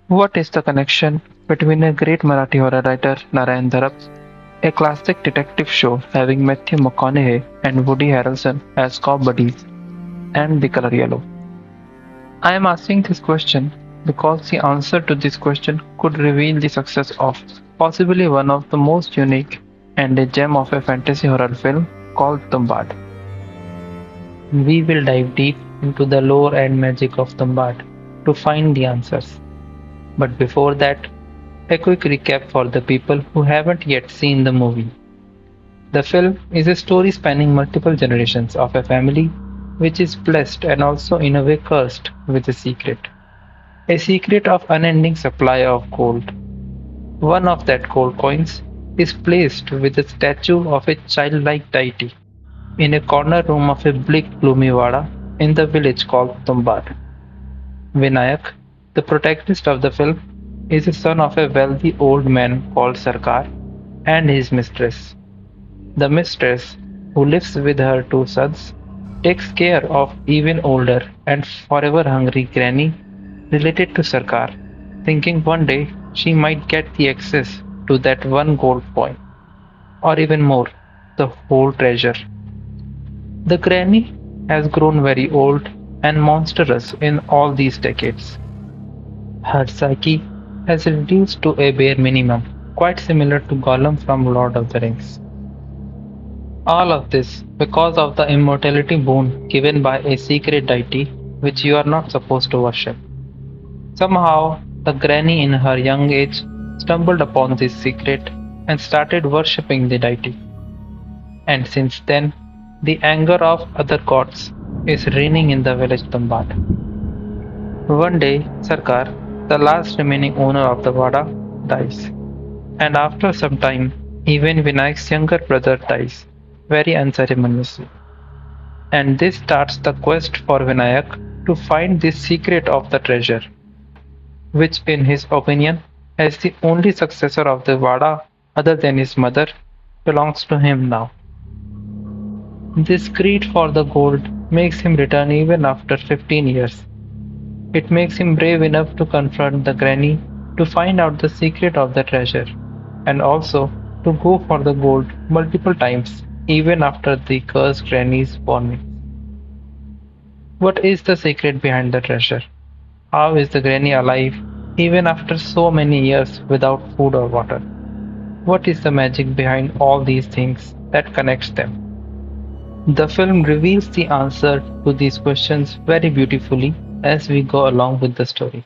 What is the connection between a great Marathi horror writer Narayan Dharap, a classic detective show having Matthew McConaughey and Woody Harrelson as cop buddies, and The Color Yellow? I am asking this question because the answer to this question could reveal the success of possibly one of the most unique and a gem of a fantasy horror film called Tumbbad. We will dive deep into the lore and magic of Tumbbad to find the answers. But before that, a quick recap for the people who haven't yet seen the movie. The film is a story spanning multiple generations of a family which is blessed and also in a way cursed with a secret. A secret of unending supply of gold. One of that gold coins is placed with a statue of a childlike deity in a corner room of a bleak gloomy vada in the village called Tumbbad. Vinayak, the protagonist of the film, is the son of a wealthy old man called Sarkar and his mistress. The mistress, who lives with her two sons, takes care of even older and forever hungry granny related to Sarkar, thinking one day she might get the access to that one gold coin, or even more, the whole treasure. The granny has grown very old and monstrous in all these decades. Her psyche has reduced to a bare minimum, quite similar to Gollum from Lord of the Rings. All of this because of the immortality boon given by a secret deity which you are not supposed to worship. Somehow, the granny in her young age stumbled upon this secret and started worshipping the deity. And since then, the anger of other gods is reigning in the village Tumbat. One day, Sarkar, the last remaining owner of the Vada, dies. And after some time, even Vinayak's younger brother dies, very unceremoniously. And this starts the quest for Vinayak to find the secret of the treasure, which in his opinion, as the only successor of the Vada other than his mother, belongs to him now. This greed for the gold makes him return even after 15 years. It makes him brave enough to confront the granny to find out the secret of the treasure, and also to go for the gold multiple times, even after the cursed granny's warning. What is the secret behind the treasure? How is the granny alive even after so many years without food or water? What is the magic behind all these things that connects them? The film reveals the answer to these questions very beautifully as we go along with the story.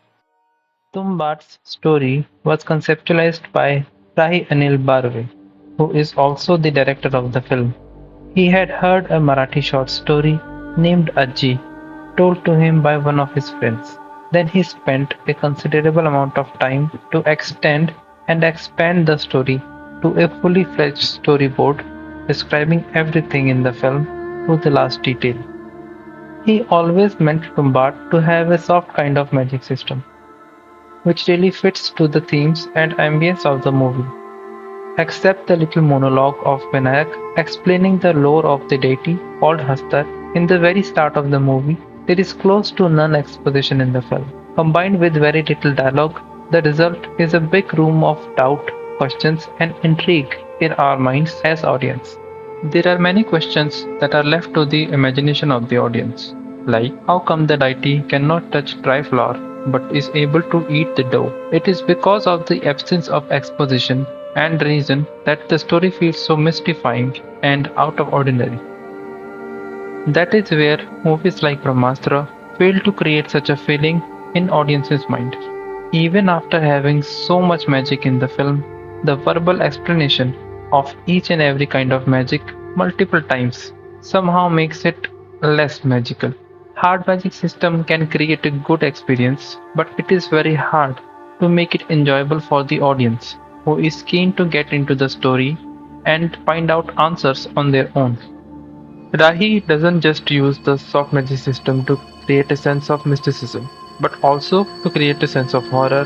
Tumbat's story was conceptualized by Rahi Anil Barve, who is also the director of the film. He had heard a Marathi short story named Ajji told to him by one of his friends. Then he spent a considerable amount of time to extend and expand the story to a fully fledged storyboard describing everything in the film to the last detail. He always meant Tumbat to have a soft kind of magic system, which really fits to the themes and ambience of the movie. Except the little monologue of Vinayak explaining the lore of the deity called Hastar in the very start of the movie, there is close to none exposition in the film. Combined with very little dialogue, the result is a big room of doubt, questions, and intrigue in our minds as audience. There are many questions that are left to the imagination of the audience, like how come the deity cannot touch dry flour but is able to eat the dough? It is because of the absence of exposition and reason that the story feels so mystifying and out of ordinary. That is where movies like Brahmastra fail to create such a feeling in audience's mind. Even after having so much magic in the film, the verbal explanation of each and every kind of magic multiple times somehow makes it less magical. Hard magic system can create a good experience, but it is very hard to make it enjoyable for the audience who is keen to get into the story and find out answers on their own. Rahi doesn't just use the soft magic system to create a sense of mysticism, but also to create a sense of horror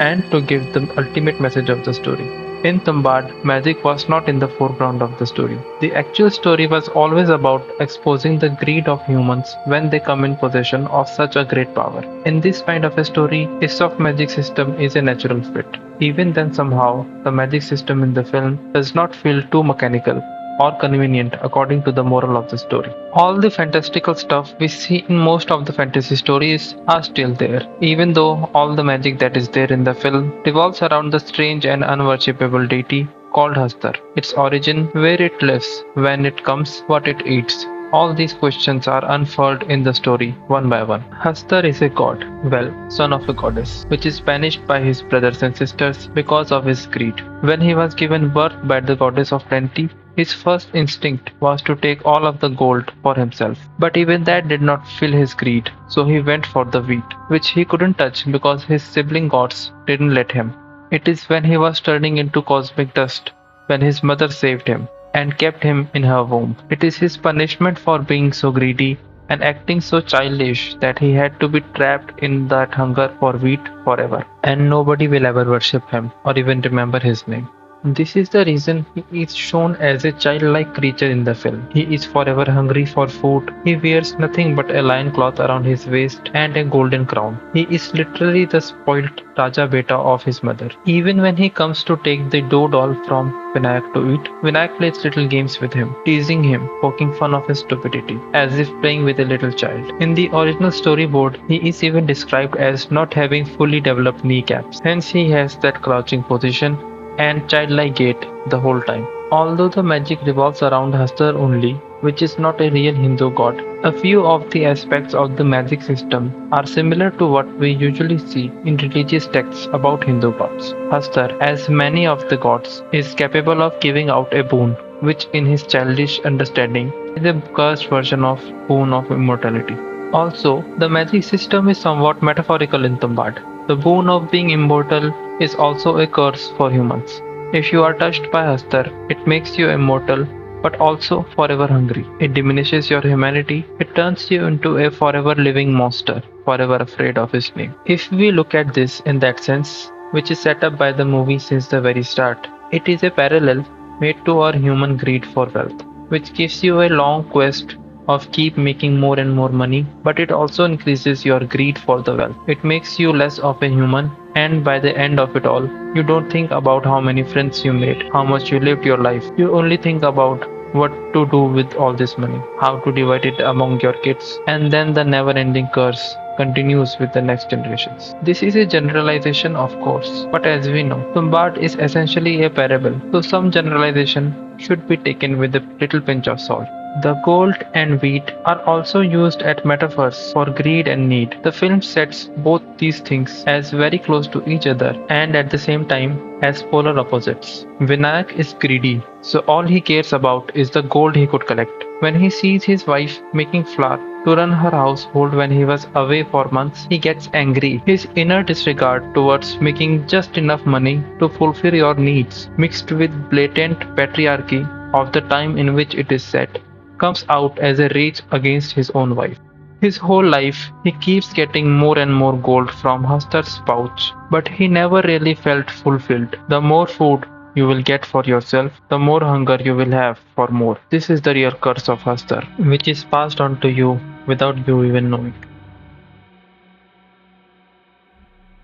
and to give the ultimate message of the story. In Tumbbad, magic was not in the foreground of the story. The actual story was always about exposing the greed of humans when they come in possession of such a great power. In this kind of a story, a soft magic system is a natural fit. Even then, somehow, the magic system in the film does not feel too mechanical or convenient according to the moral of the story. All the fantastical stuff we see in most of the fantasy stories are still there, even though all the magic that is there in the film revolves around the strange and unworshipable deity called Hastar, its origin, where it lives, when it comes, what it eats. All these questions are unfurled in the story one by one. Hastar is a god, well, son of a goddess, which is banished by his brothers and sisters because of his greed. When he was given birth by the goddess of plenty, his first instinct was to take all of the gold for himself. But even that did not fill his greed, so he went for the wheat, which he couldn't touch because his sibling gods didn't let him. It is when he was turning into cosmic dust when his mother saved him and kept him in her womb. It is his punishment for being so greedy and acting so childish that he had to be trapped in that hunger for wheat forever. And nobody will ever worship him or even remember his name. This is the reason he is shown as a childlike creature in the film. He is forever hungry for food. He wears nothing but a lion cloth around his waist and a golden crown. He is literally the spoilt Raja Beta of his mother. Even when he comes to take the dough doll from Vinayak to eat, Vinayak plays little games with him, teasing him, poking fun of his stupidity, as if playing with a little child. In the original storyboard, he is even described as not having fully developed kneecaps. Hence he has that crouching position and childlike gait the whole time. Although the magic revolves around Hastar only, which is not a real Hindu god, a few of the aspects of the magic system are similar to what we usually see in religious texts about Hindu gods. Hastar, as many of the gods, is capable of giving out a boon, which in his childish understanding is a cursed version of boon of immortality. Also, the magic system is somewhat metaphorical in Tumbbad. The boon of being immortal is also a curse for humans. If you are touched by Hastar, it makes you immortal but also forever hungry. It diminishes your humanity, it turns you into a forever living monster, forever afraid of his name. If we look at this in that sense, which is set up by the movie since the very start, it is a parallel made to our human greed for wealth, which gives you a long quest of keep making more and more money, but it also increases your greed for the wealth. It makes you less of a human, and by the end of it all, you don't think about how many friends you made, how much you lived your life. You only think about what to do with all this money, how to divide it among your kids, and then the never ending curse continues with the next generations. This is a generalization, of course, but as we know, Tumbbad is essentially a parable, so some generalization should be taken with a little pinch of salt. The gold and wheat are also used as metaphors for greed and need. The film sets both these things as very close to each other and at the same time as polar opposites. Vinayak is greedy, so all he cares about is the gold he could collect. When he sees his wife making flour to run her household when he was away for months, he gets angry. His inner disregard towards making just enough money to fulfill your needs, mixed with blatant patriarchy of the time in which it is set, comes out as a rage against his own wife. His whole life, he keeps getting more and more gold from Hastar's pouch, but he never really felt fulfilled. The more food you will get for yourself, the more hunger you will have for more. This is the real curse of Hastar, which is passed on to you without you even knowing.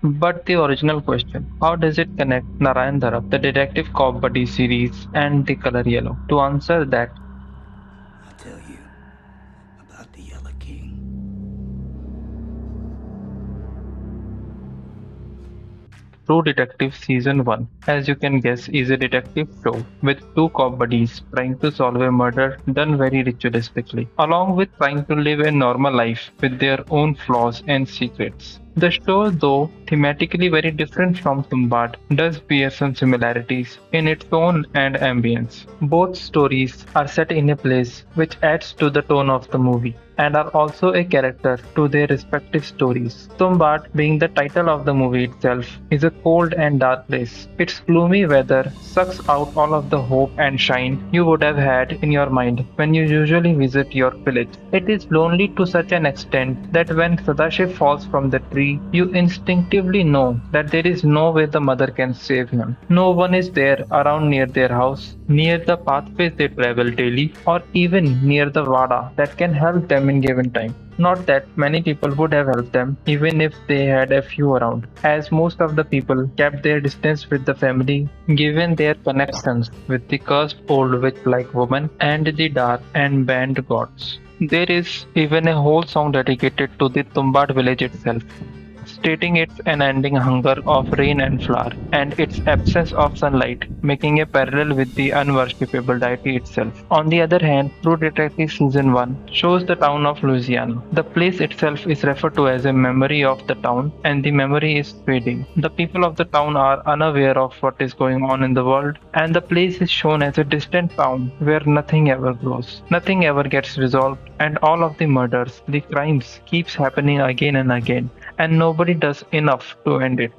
But the original question, how does it connect Narayan Dharap, the Detective Cop Buddy series, and The Color Yellow? To answer that, I'll tell you about the Yellow King. True Detective Season 1, as you can guess, is a detective show with two cop buddies trying to solve a murder done very ritualistically, along with trying to live a normal life with their own flaws and secrets. The show, though thematically very different from Tumbbad, does bear some similarities in its tone and ambience. Both stories are set in a place which adds to the tone of the movie and are also a character to their respective stories. Tumbbad, being the title of the movie itself, is a cold and dark place. Its gloomy weather sucks out all of the hope and shine you would have had in your mind when you usually visit your village. It is lonely to such an extent that when Sadashiv falls from the tree story, you instinctively know that there is no way the mother can save him. No one is there around near their house, near the pathways they travel daily, or even near the Vada that can help them in given time. Not that many people would have helped them, even if they had a few around, as most of the people kept their distance with the family, given their connections with the cursed old witch-like woman and the dark and banned gods. There is even a whole song dedicated to the Tumbbad village itself, stating its unending hunger of rain and flower, and its absence of sunlight, making a parallel with the unworshipable deity itself. On the other hand, True Detective Season 1 shows the town of Louisiana. The place itself is referred to as a memory of the town, and the memory is fading. The people of the town are unaware of what is going on in the world, and the place is shown as a distant town where nothing ever grows, nothing ever gets resolved, and all of the murders, the crimes keeps happening again and again, and nobody does enough to end it.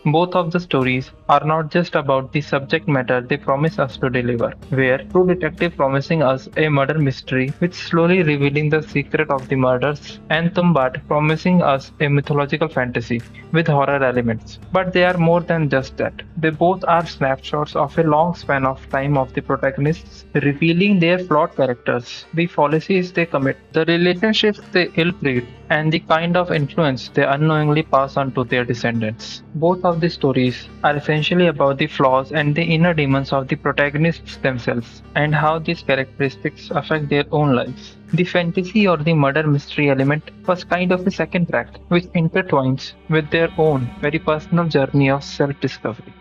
Both of the stories are not just about the subject matter they promise us to deliver, where True Detective promising us a murder mystery which slowly revealing the secret of the murders, and Tumbbad promising us a mythological fantasy with horror elements. But they are more than just that. They both are snapshots of a long span of time of the protagonists, revealing their flawed characters, the policies they commit, the relationships they ill-treat, and the kind of influence they unknowingly pass on to their descendants. Both of the stories are essentially about the flaws and the inner demons of the protagonists themselves, and how these characteristics affect their own lives. The fantasy or the murder mystery element was kind of a second track, which intertwines with their own very personal journey of self-discovery.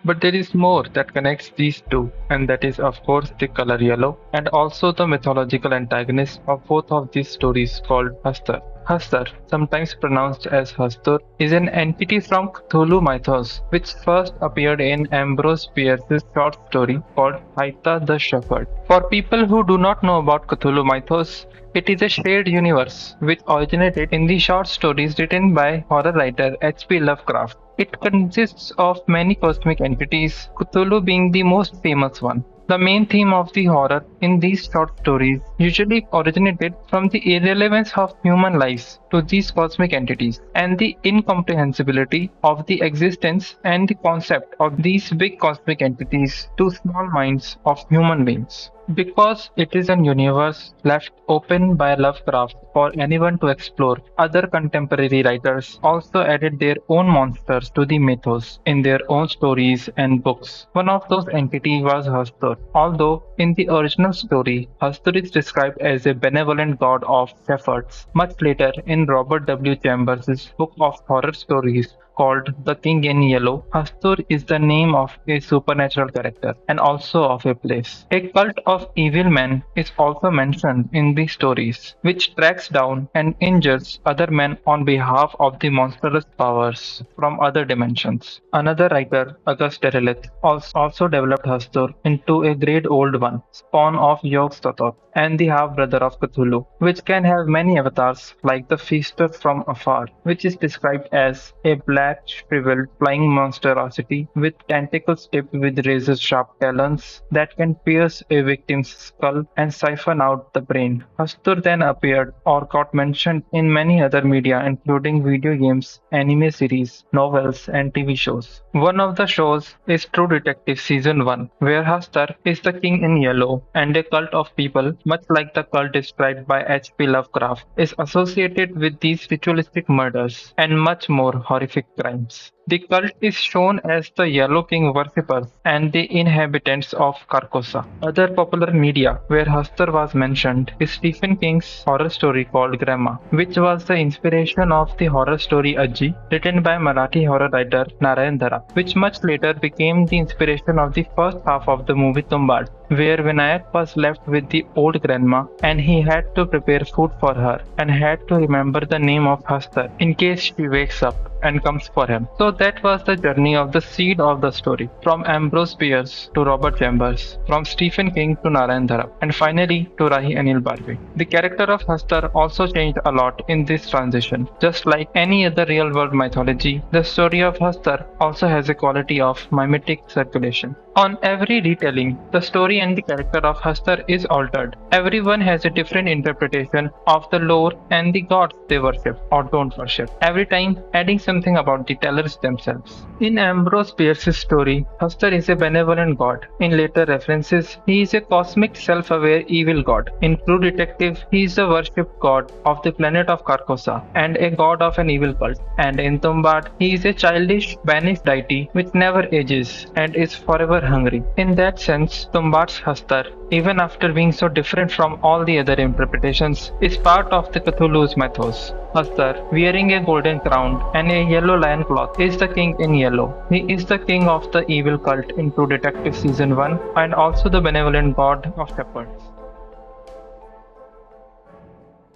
But there is more that connects these two, and that is, of course, the color yellow, and also the mythological antagonist of both of these stories called Hastur. Hastur, sometimes pronounced as Hastur, is an entity from Cthulhu mythos, which first appeared in Ambrose Bierce's short story called Haitha the Shepherd. For people who do not know about Cthulhu mythos, it is a shared universe which originated in the short stories written by horror writer H.P. Lovecraft. It consists of many cosmic entities, Cthulhu being the most famous one. The main theme of the horror in these short stories usually originated from the irrelevance of human lives to these cosmic entities, and the incomprehensibility of the existence and the concept of these big cosmic entities to small minds of human beings. Because it is a universe left open by Lovecraft for anyone to explore, other contemporary writers also added their own monsters to the mythos in their own stories and books. One of those entities was Hastur. Although in the original story, Hastur is described as a benevolent god of shepherds, much later in Robert W. Chambers' book of horror stories called The King in Yellow, Hastur is the name of a supernatural character and also of a place. A cult of evil men is also mentioned in the stories, which tracks down and injures other men on behalf of the monstrous powers from other dimensions. Another writer, August Derleth, also developed Hastur into a great old one, spawn of Yog-Sothoth and the half-brother of Cthulhu, which can have many avatars like the Feaster from afar, which is described as a black, shriveled, flying monstrosity with tentacles tipped with razor-sharp talons that can pierce a victim's skull and siphon out the brain. Hastur then appeared or got mentioned in many other media including video games, anime series, novels, and TV shows. One of the shows is True Detective Season 1, where Hastur is the king in yellow, and a cult of people, much like the cult described by H.P. Lovecraft, is associated with these ritualistic murders and much more horrific crimes. The cult is shown as the Yellow King worshippers and the inhabitants of Carcosa. Other popular media where Hastur was mentioned is Stephen King's horror story called Grandma, which was the inspiration of the horror story Ajji, written by Marathi horror writer Narayan Dhara, which much later became the inspiration of the first half of the movie Tumbbad, where Vinayak was left with the old grandma and he had to prepare food for her and had to remember the name of Hastur in case she wakes up and comes for him. So that was the journey of the seed of the story, from Ambrose Bierce to Robert Chambers, from Stephen King to Narayan Dhara, and finally to Rahi Anil Bharve. The character of Hastur also changed a lot in this transition. Just like any other real world mythology, the story of Hastur also has a quality of mimetic circulation. On every retelling, the story and the character of Hastar is altered. Everyone has a different interpretation of the lore and the gods they worship or don't worship, every time adding something about the tellers themselves. In Ambrose Bierce's story, Hastar is a benevolent god. In later references, he is a cosmic, self-aware evil god. In True Detective, he is the worshipped god of the planet of Carcosa and a god of an evil cult. And in Tumbbad, he is a childish, banished deity which never ages and is forever hungry. In that sense, Tumbbad's Hastar, even after being so different from all the other interpretations, is part of the Cthulhu's mythos. Hastar, wearing a golden crown and a yellow lion cloth, is the king in yellow. He is the king of the evil cult in True Detective Season 1 and also the benevolent god of shepherds.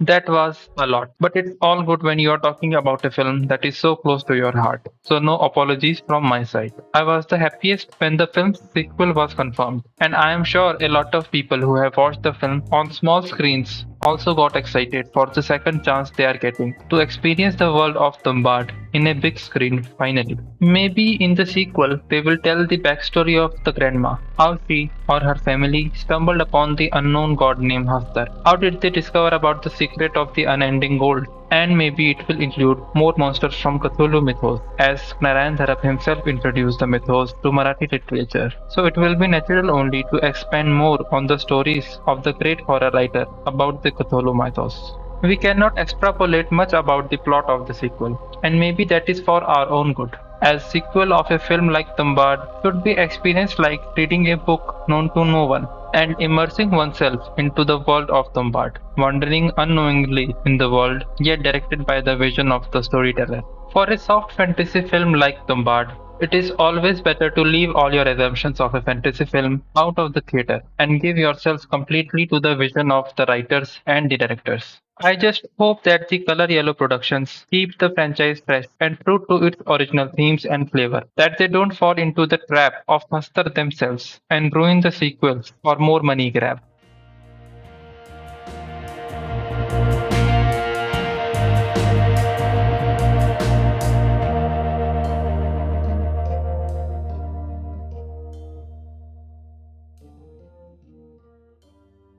That was a lot, but it's all good when you are talking about a film that is so close to your heart. So, no apologies from my side. I was the happiest when the film's sequel was confirmed, and I am sure a lot of people who have watched the film on small screens also got excited for the second chance they are getting to experience the world of Tumbad in a big screen finally. Maybe in the sequel, they will tell the backstory of the grandma, how she or her family stumbled upon the unknown god named Hastar. How did they discover about the secret of the unending gold? And maybe it will include more monsters from Cthulhu mythos, as Narayan Dharap himself introduced the mythos to Marathi literature. So it will be natural only to expand more on the stories of the great horror writer about the Cthulhu mythos. We cannot extrapolate much about the plot of the sequel, and maybe that is for our own good. As sequel of a film like Tumbad should be experienced like reading a book known to no one and immersing oneself into the world of Tumbad, wandering unknowingly in the world yet directed by the vision of the storyteller. For a soft fantasy film like Tumbad, it is always better to leave all your assumptions of a fantasy film out of the theater and give yourselves completely to the vision of the writers and the directors. I just hope that the Color Yellow Productions keep the franchise fresh and true to its original themes and flavor, that they don't fall into the trap of Master themselves and ruin the sequels for more money grab.